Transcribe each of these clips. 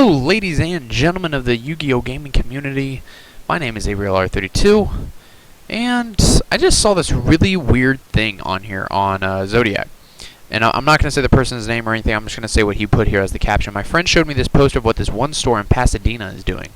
Hello, ladies and gentlemen of the Yu-Gi-Oh! Gaming community. My name is AbrielR32, and I just saw this really weird thing on here on Zodiac. And I'm not going to say the person's name or anything, I'm just going to say what he put here as the caption. My friend showed me this poster of what this one store in Pasadena is doing.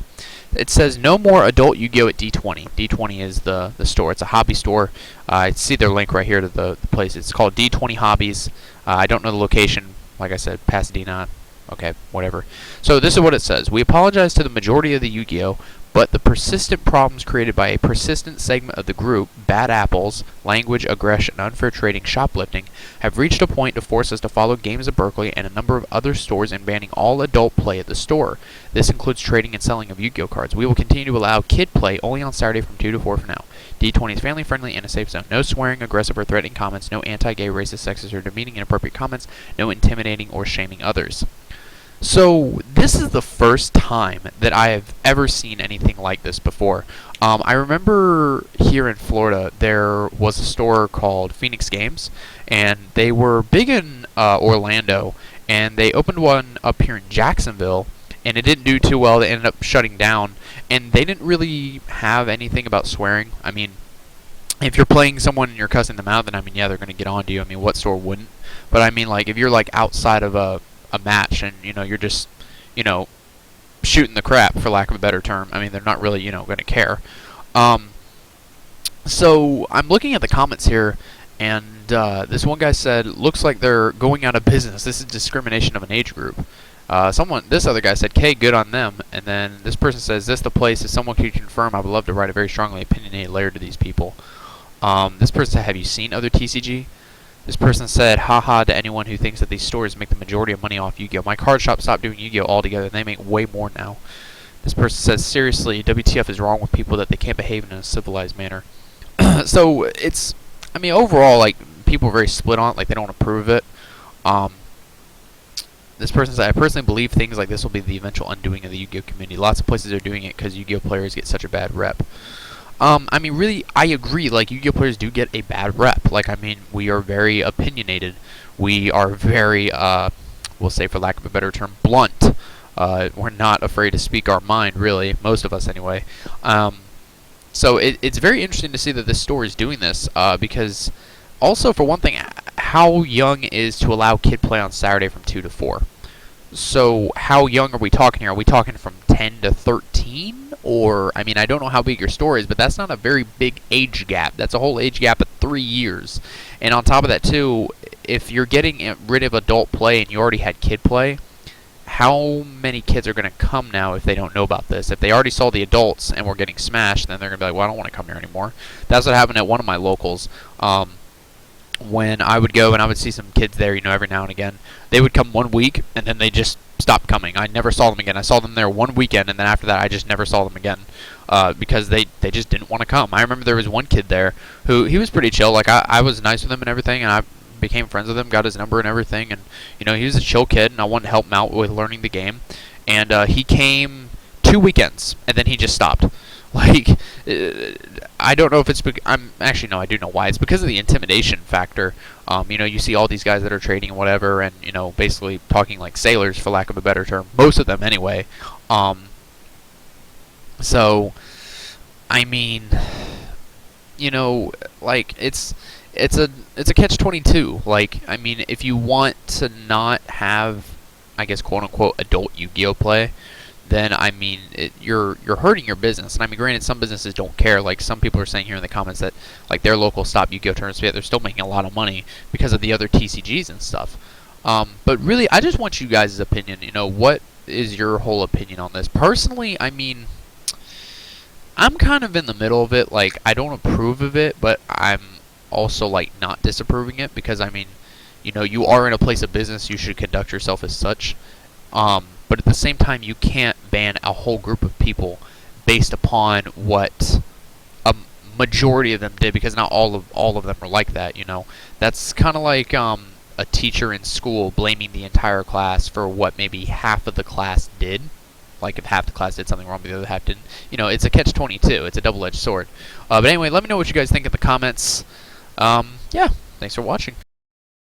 It says, "No more adult Yu-Gi-Oh! At D20. D20 is the store. It's a hobby store. I see their link right here to the place. It's called D20 Hobbies. I don't know the location. Like I said, Pasadena. Okay, whatever. So this is what it says. We apologize to the majority of the Yu-Gi-Oh! But the persistent problems created by a persistent segment of the group, bad apples, language, aggression, unfair trading, shoplifting, have reached a point to force us to follow Games of Berkeley and a number of other stores in banning all adult play at the store. This includes trading and selling of Yu-Gi-Oh! Cards. We will continue to allow kid play only on Saturday from 2 to 4 for now. D20 is family friendly and a safe zone. No swearing, aggressive, or threatening comments, no anti-gay, racist, sexist, or demeaning, inappropriate comments, no intimidating or shaming others." So this is the first time that I have ever seen anything like this before. I remember here in Florida there was a store called Phoenix Games, and they were big in Orlando, and they opened one up here in Jacksonville, and it didn't do too well. They ended up shutting down, and they didn't really have anything about swearing. I mean, if you're playing someone and you're cussing them out, then I mean, yeah, they're going to get on to you. I mean, what store wouldn't? But I mean, like, if you're like outside of a match and you're just shooting the crap, for lack of a better term, I mean, they're not really going to care. So I'm looking at the comments here, and this one guy said, "Looks like they're going out of business. This is discrimination of an age group." This other guy said, "K, good on them." And then this person says, "This the place? If someone could confirm, I would love to write a very strongly opinionated letter to these people." This person said, "Have you seen other TCG?" This person said, "Haha to anyone who thinks that these stores make the majority of money off Yu-Gi-Oh! My card shop stopped doing Yu-Gi-Oh! Altogether, and they make way more now." This person says, "Seriously, WTF is wrong with people that they can't behave in a civilized manner." So it's, I mean, overall, like, people are very split on it, like they don't approve of it. This person said, "I personally believe things like this will be the eventual undoing of the Yu-Gi-Oh! Community. Lots of places are doing it because Yu-Gi-Oh! Players get such a bad rep." I mean, really, I agree. Like, Yu-Gi-Oh! Players do get a bad rep. Like, I mean, we are very opinionated. We are very, we'll say, for lack of a better term, blunt. We're not afraid to speak our mind, really. Most of us, anyway. So it's very interesting to see that this store is doing this, because also, for one thing, how young is to allow kid play on Saturday from 2 to 4? So how young are we talking here? Are we talking from 10 to 13? Or, I mean, I don't know how big your store is, but that's not a very big age gap. That's a whole age gap of 3 years. And on top of that, too, if you're getting rid of adult play and you already had kid play, how many kids are going to come now if they don't know about this? If they already saw the adults and were getting smashed, then they're going to be like, "Well, I don't want to come here anymore." That's what happened at one of my locals. When I would go and I would see some kids there, every now and again, they would come 1 week and then they just stopped coming. I never saw them again. I saw them there one weekend, and then after that I just never saw them again, because they just didn't want to come. I remember there was one kid there who, he was pretty chill. Like, I was nice with him and everything, and I became friends with him, got his number and everything, and he was a chill kid, and I wanted to help him out with learning the game. And he came 2 weekends and then he just stopped. Like, I don't know if it's actually, no, I do know why. It's because of the intimidation factor. You see all these guys that are trading and whatever, and basically talking like sailors, for lack of a better term. Most of them, anyway. So, I mean, like, it's a catch-22. Like, I mean, if you want to not have, I guess, quote unquote, adult Yu-Gi-Oh! Play, then, I mean, you're hurting your business. And I mean, granted, some businesses don't care. Like, some people are saying here in the comments that, like, their local stop Yu-Gi-Oh! Tournaments, yet they're still making a lot of money because of the other TCGs and stuff. But really, I just want you guys' opinion. What is your whole opinion on this? Personally, I mean, I'm kind of in the middle of it. Like, I don't approve of it, but I'm also, like, not disapproving it, because, I mean, you are in a place of business. You should conduct yourself as such. But at the same time, you can't ban a whole group of people based upon what a majority of them did, because not all of them are like that. That's kind of like a teacher in school blaming the entire class for what maybe half of the class did. Like, if half the class did something wrong, but the other half didn't. It's a catch-22. It's a double-edged sword. But anyway, let me know what you guys think in the comments. Yeah, thanks for watching.